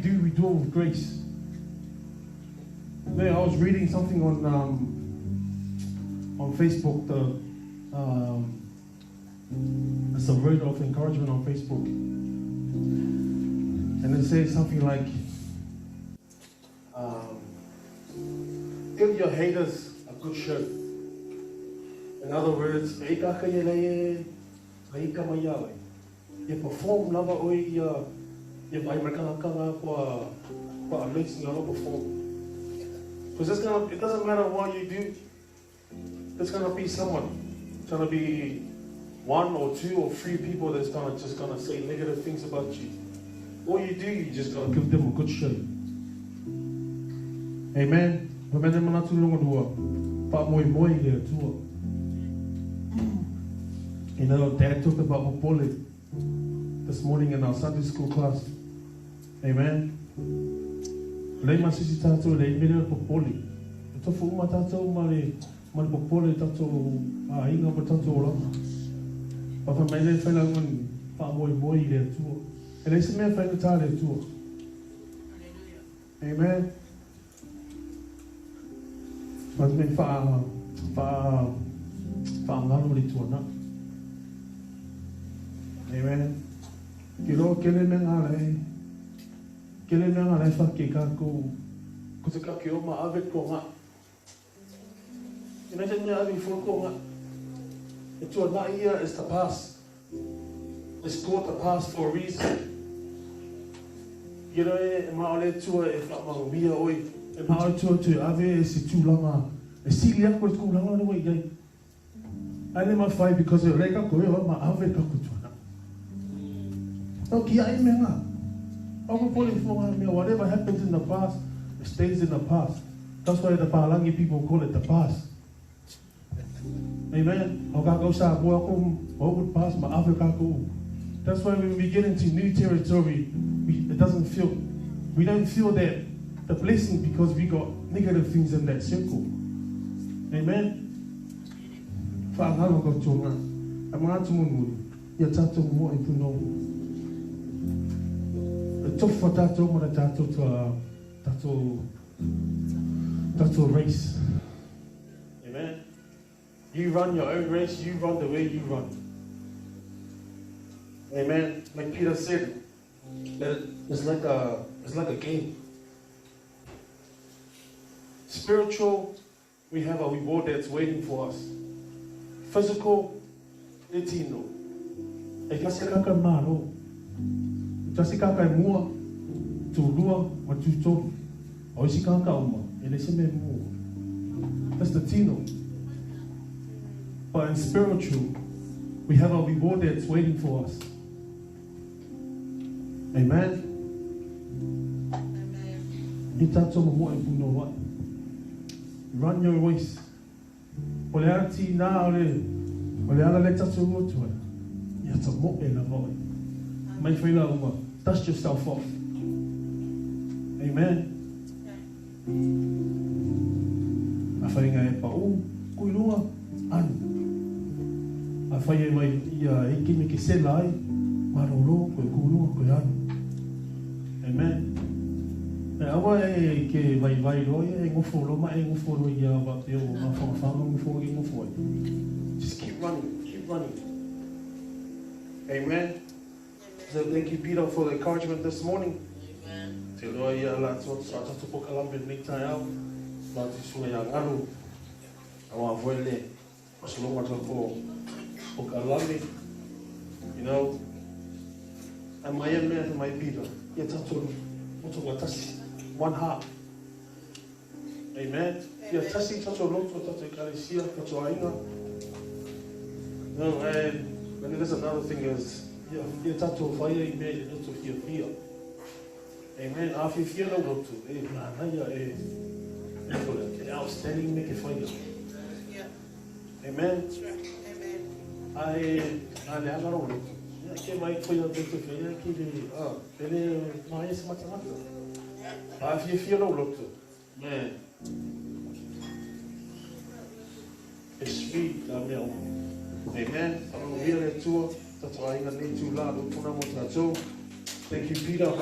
We do it with grace. Man, I was reading something on Facebook. It's a word of encouragement on Facebook, and it says something like, "Give your haters a good shirt." In other words, you perform lava oi you vai makanga kwa amazing lava perform. Because it doesn't matter what you do. There's gonna be someone. It's gonna be one or two or three people that's just gonna say negative things about you. All you do, you just gotta give them a good show. Amen. You know, Dad talked about popole this morning in our Sunday school class. Amen. Lei masisi tato lei mene popole. Ito fu uma tato mali popole tato inga mo tato lama. Papa mai le fai langon pa moi le tuo. E lei se me fai ta le tuo. Amen. Mas me fa ngalo le tuo na. Amen. Kilo kele nangale fa ke ka ko se ka ke o ma ave ko nga. Ina tanya ave fo ko nga. It's what not here is the past. It's called the past for a reason. You know, ma ole tua e fa ma via oi. E ma ole tua tu ave si tu langa. E si lia ko tu langa no way gai. Ale ma fai because e reka ko e ma ave ka ku tu. Okay, whatever happens in the past, it stays in the past. That's why the Palangi people call it the past. Amen. That's why when we get into new territory, we don't feel that the blessing because we got negative things in that circle. Amen. Tough for tato race. Amen. You run your own race, you run the way you run. Amen. Like Peter said, that it's like a game. Spiritual, we have a reward that's waiting for us. Physical, eternal. Just kaka mua tu lua ma tu to o si kaka uma ele se me mua. That's the tino. But in spiritual, we have a reward that's waiting for us. Amen. Ita to mo e puno wa. Run your race. Ole ati na ole ala le tatu mo tu. Ya to mo e la mo. My friend, dust yourself off. Amen. Afai ngai pa o kuilua an. Afai mai ia iki ki se lai marolo ko kuilua ko an. Amen. E awa e ke vai lo e ngofo lo ma e ngofo lo ia va te o ma fa ngofo i ngofo. Just keep running. Amen. So thank you, Peter, for the encouragement this morning. Amen. Te loa ia la tō pokalambe ni tai au. La te sua ia ngaru. Awa voile. Masalonga tō pokalambe. You know. And my young man, my Peter. Ia tato moto watasi. One heart. Amen. Ia tasi tato loto tato ikaresia tato ainga. No, and there's another thing is, yeah, tato fire image to fear. Amen. After fear no loto, outstanding make a fire. Yeah. Amen. That's right. Amen. I never know. I came my fire to fear. Then my is much. After fear no loto, man. It's sweet, Amen. I'm here to. Thank you, Peter.